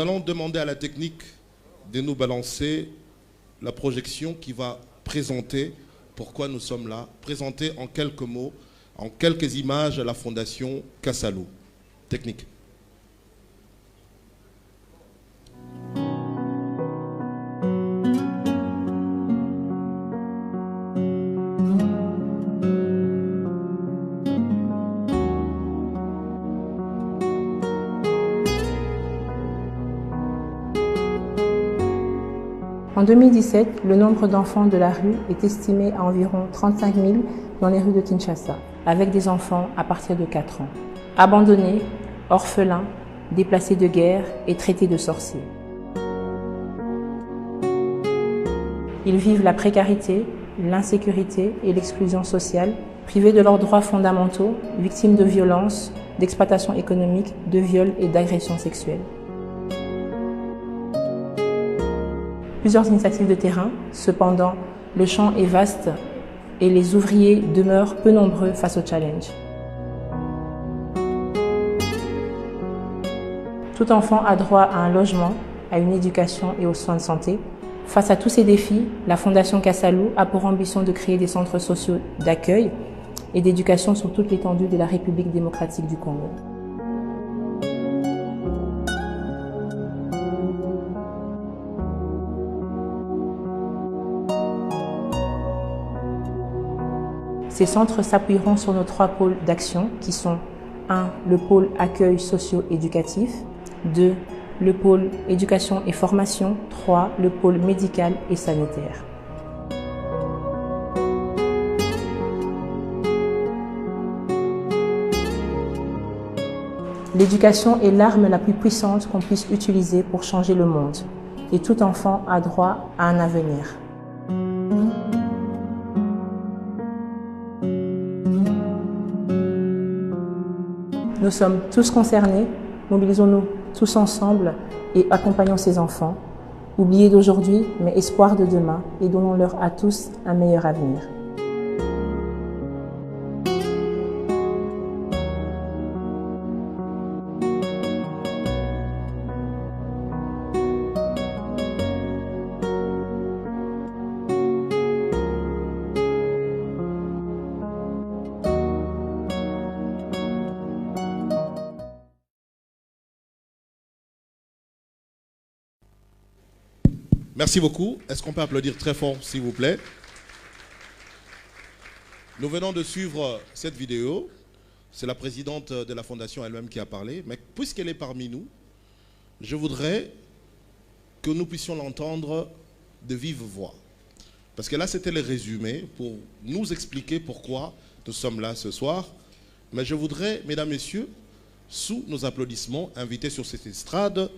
Nous allons demander à la technique de nous balancer la projection qui va présenter pourquoi nous sommes là, présenter en quelques mots, en quelques images la Fondation Kassalou. Technique. En 2017, le nombre d'enfants de la rue est estimé à environ 35 000 dans les rues de Kinshasa, avec des enfants à partir de 4 ans, abandonnés, orphelins, déplacés de guerre et traités de sorciers. Ils vivent la précarité, l'insécurité et l'exclusion sociale, privés de leurs droits fondamentaux, victimes de violences, d'exploitation économique, de viols et d'agressions sexuelles. Plusieurs initiatives de terrain, cependant, le champ est vaste et les ouvriers demeurent peu nombreux face au challenge. Tout enfant a droit à un logement, à une éducation et aux soins de santé. Face à tous ces défis, la Fondation Kassalou a pour ambition de créer des centres sociaux d'accueil et d'éducation sur toute l'étendue de la République démocratique du Congo. Ces centres s'appuieront sur nos 3 pôles d'action qui sont 1. Le pôle accueil socio-éducatif, 2. Le pôle éducation et formation, 3. Le pôle médical et sanitaire. L'éducation est l'arme la plus puissante qu'on puisse utiliser pour changer le monde et tout enfant a droit à un avenir. Nous sommes tous concernés, mobilisons-nous tous ensemble et accompagnons ces enfants. Oubliés d'aujourd'hui, mais espoir de demain et donnons-leur à tous un meilleur avenir. Merci beaucoup. Est-ce qu'on peut applaudir très fort, s'il vous plaît? Nous venons de suivre cette vidéo. C'est la présidente de la Fondation elle-même qui a parlé. Mais puisqu'elle est parmi nous, je voudrais que nous puissions l'entendre de vive voix. Parce que là, c'était le résumé pour nous expliquer pourquoi nous sommes là ce soir. Mais je voudrais, mesdames, messieurs, sous nos applaudissements, inviter sur cette estrade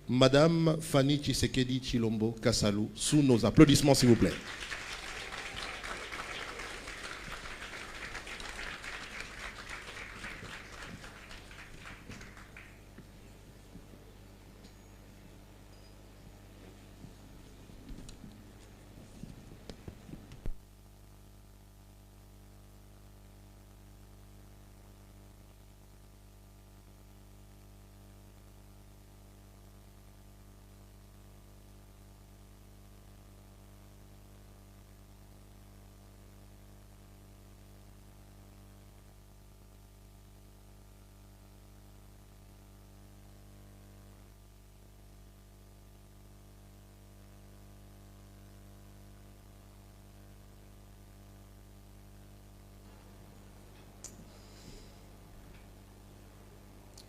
Madame Fanny Tshisekedi Tshilombo Kassalou, sous nos applaudissements, s'il vous plaît.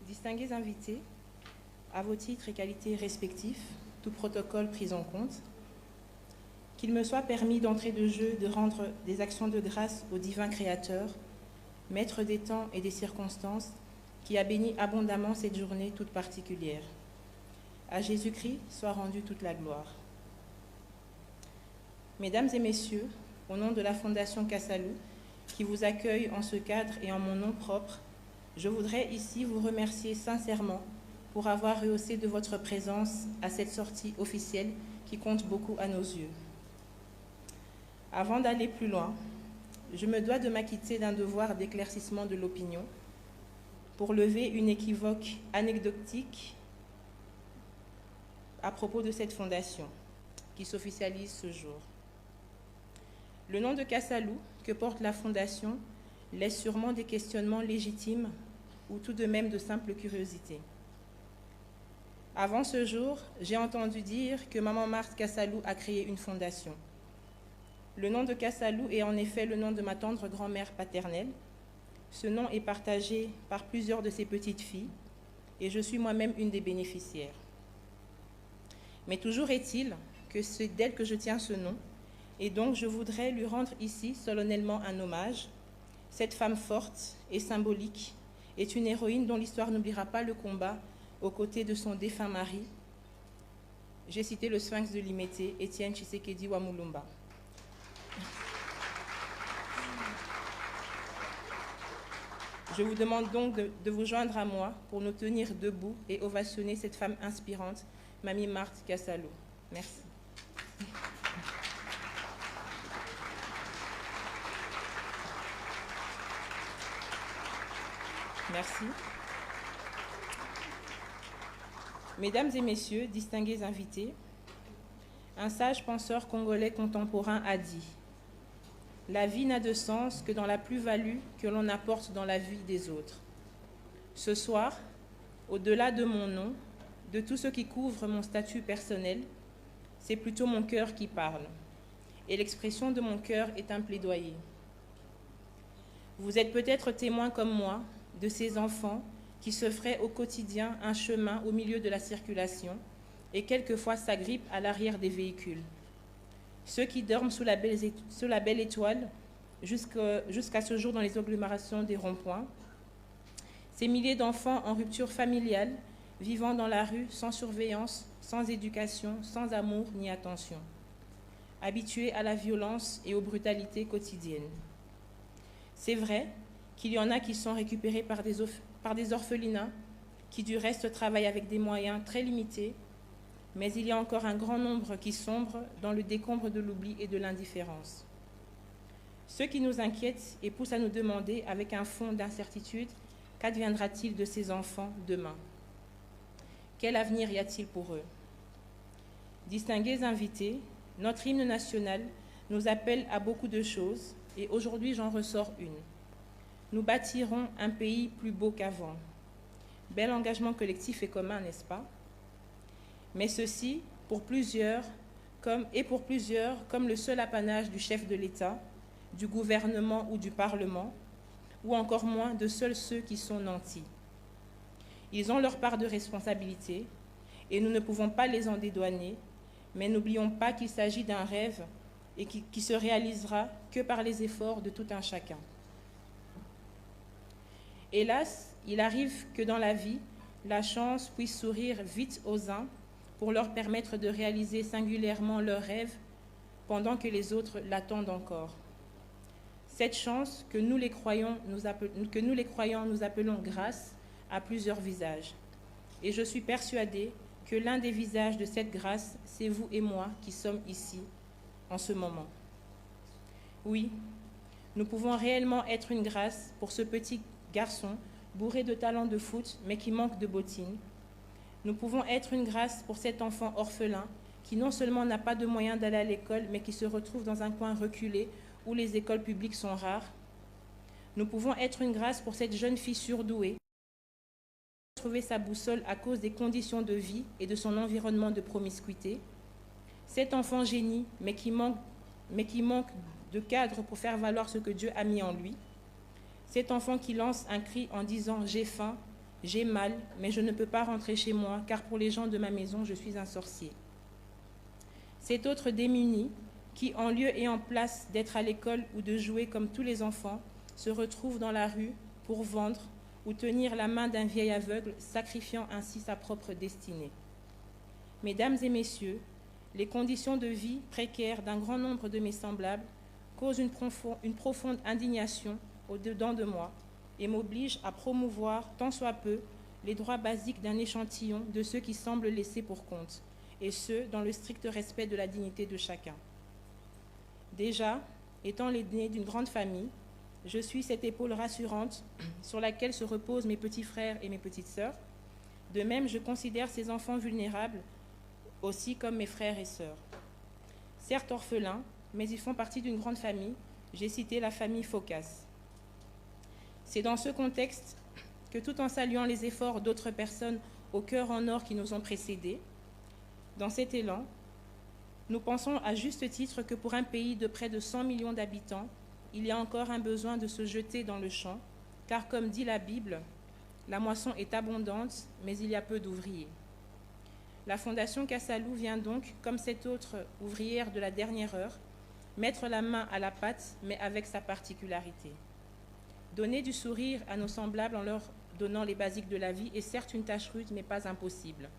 Distingués invités, à vos titres et qualités respectifs, tout protocole pris en compte, qu'il me soit permis d'entrer de jeu de rendre des actions de grâce au divin Créateur, maître des temps et des circonstances, qui a béni abondamment cette journée toute particulière. À Jésus-Christ soit rendue toute la gloire. Mesdames et messieurs, au nom de la Fondation Kassalou, qui vous accueille en ce cadre et en mon nom propre, je voudrais ici vous remercier sincèrement pour avoir rehaussé de votre présence à cette sortie officielle qui compte beaucoup à nos yeux. Avant d'aller plus loin, je me dois de m'acquitter d'un devoir d'éclaircissement de l'opinion pour lever une équivoque anecdotique à propos de cette fondation qui s'officialise ce jour. Le nom de Kassalou que porte la fondation laisse sûrement des questionnements légitimes ou tout de même de simple curiosité. Avant ce jour, j'ai entendu dire que Maman Marthe Kassalou a créé une fondation. Le nom de Kassalou est en effet le nom de ma tendre grand-mère paternelle. Ce nom est partagé par plusieurs de ses petites filles et je suis moi-même une des bénéficiaires. Mais toujours est-il que c'est d'elle que je tiens ce nom et donc je voudrais lui rendre ici solennellement un hommage. Cette femme forte et symbolique est une héroïne dont l'histoire n'oubliera pas le combat aux côtés de son défunt mari. J'ai cité le sphinx de Limété, Étienne Tshisekedi Wamulumba. Je vous demande donc de vous joindre à moi pour nous tenir debout et ovationner cette femme inspirante, Mamie Marthe Kassalou. Merci. Merci. Mesdames et messieurs, distingués invités, un sage penseur congolais contemporain a dit « La vie n'a de sens que dans la plus-value que l'on apporte dans la vie des autres. » Ce soir, au-delà de mon nom, de tout ce qui couvre mon statut personnel, c'est plutôt mon cœur qui parle. Et l'expression de mon cœur est un plaidoyer. Vous êtes peut-être témoins comme moi de ces enfants qui se feraient au quotidien un chemin au milieu de la circulation et quelquefois s'agrippent à l'arrière des véhicules. Ceux qui dorment sous la belle étoile jusqu'à ce jour dans les agglomérations des ronds-points. Ces milliers d'enfants en rupture familiale, vivant dans la rue sans surveillance, sans éducation, sans amour ni attention. Habitués à la violence et aux brutalités quotidiennes. C'est vrai qu'il y en a qui sont récupérés par des orphelinats, qui du reste travaillent avec des moyens très limités, mais il y a encore un grand nombre qui sombrent dans le décombre de l'oubli et de l'indifférence. Ce qui nous inquiète et pousse à nous demander, avec un fond d'incertitude, qu'adviendra-t-il de ces enfants demain? Quel avenir y a-t-il pour eux? Distingués invités, notre hymne national nous appelle à beaucoup de choses et aujourd'hui j'en ressors une. Nous bâtirons un pays plus beau qu'avant. Bel engagement collectif et commun, n'est-ce pas? Mais ceci, pour plusieurs, comme le seul apanage du chef de l'État, du gouvernement ou du Parlement, ou encore moins de seuls ceux qui sont nantis. Ils ont leur part de responsabilité et nous ne pouvons pas les en dédouaner, mais n'oublions pas qu'il s'agit d'un rêve et qui se réalisera que par les efforts de tout un chacun. Hélas, il arrive que dans la vie, la chance puisse sourire vite aux uns pour leur permettre de réaliser singulièrement leurs rêves pendant que les autres l'attendent encore. Cette chance que nous les croyants nous appelons grâce a plusieurs visages. Et je suis persuadée que l'un des visages de cette grâce, c'est vous et moi qui sommes ici en ce moment. Oui, nous pouvons réellement être une grâce pour ce petit garçon bourré de talents de foot mais qui manque de bottines. Nous pouvons être une grâce pour cet enfant orphelin qui non seulement n'a pas de moyens d'aller à l'école mais qui se retrouve dans un coin reculé où les écoles publiques sont rares. Nous pouvons être une grâce pour cette jeune fille surdouée qui a trouvé sa boussole à cause des conditions de vie et de son environnement de promiscuité. Cet enfant génie mais qui manque de cadre pour faire valoir ce que Dieu a mis en lui. Cet enfant qui lance un cri en disant « J'ai faim, j'ai mal, mais je ne peux pas rentrer chez moi, car pour les gens de ma maison, je suis un sorcier. » Cet autre démuni qui, en lieu et en place d'être à l'école ou de jouer comme tous les enfants, se retrouve dans la rue pour vendre ou tenir la main d'un vieil aveugle, sacrifiant ainsi sa propre destinée. Mesdames et messieurs, les conditions de vie précaires d'un grand nombre de mes semblables causent une profonde indignation au-dedans de moi et m'obligent à promouvoir, tant soit peu, les droits basiques d'un échantillon de ceux qui semblent laissés pour compte, et ce, dans le strict respect de la dignité de chacun. Déjà, étant l'aîné d'une grande famille, je suis cette épaule rassurante sur laquelle se reposent mes petits frères et mes petites sœurs. De même, je considère ces enfants vulnérables aussi comme mes frères et sœurs. Certes orphelins, mais ils font partie d'une grande famille. J'ai cité la famille Phocas. C'est dans ce contexte que, tout en saluant les efforts d'autres personnes au cœur en or qui nous ont précédés, dans cet élan, nous pensons à juste titre que pour un pays de près de 100 millions d'habitants, il y a encore un besoin de se jeter dans le champ, car comme dit la Bible, la moisson est abondante, mais il y a peu d'ouvriers. La Fondation Kassalou vient donc, comme cette autre ouvrière de la dernière heure, mettre la main à la pâte, mais avec sa particularité. Donner du sourire à nos semblables en leur donnant les basiques de la vie est certes une tâche rude, mais pas impossible.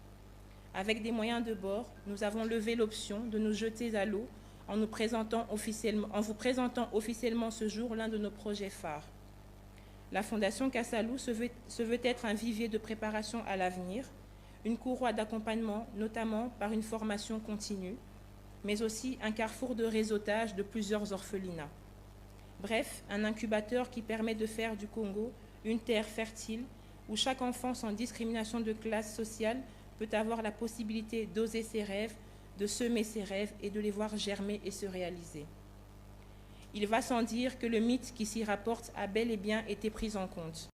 Avec des moyens de bord, nous avons levé l'option de nous jeter à l'eau en vous présentant officiellement ce jour l'un de nos projets phares. La Fondation Kassalou se veut être un vivier de préparation à l'avenir, une courroie d'accompagnement, notamment par une formation continue, mais aussi un carrefour de réseautage de plusieurs orphelinats. Bref, un incubateur qui permet de faire du Congo une terre fertile où chaque enfant sans discrimination de classe sociale peut avoir la possibilité d'oser ses rêves, de semer ses rêves et de les voir germer et se réaliser. Il va sans dire que le mythe qui s'y rapporte a bel et bien été pris en compte.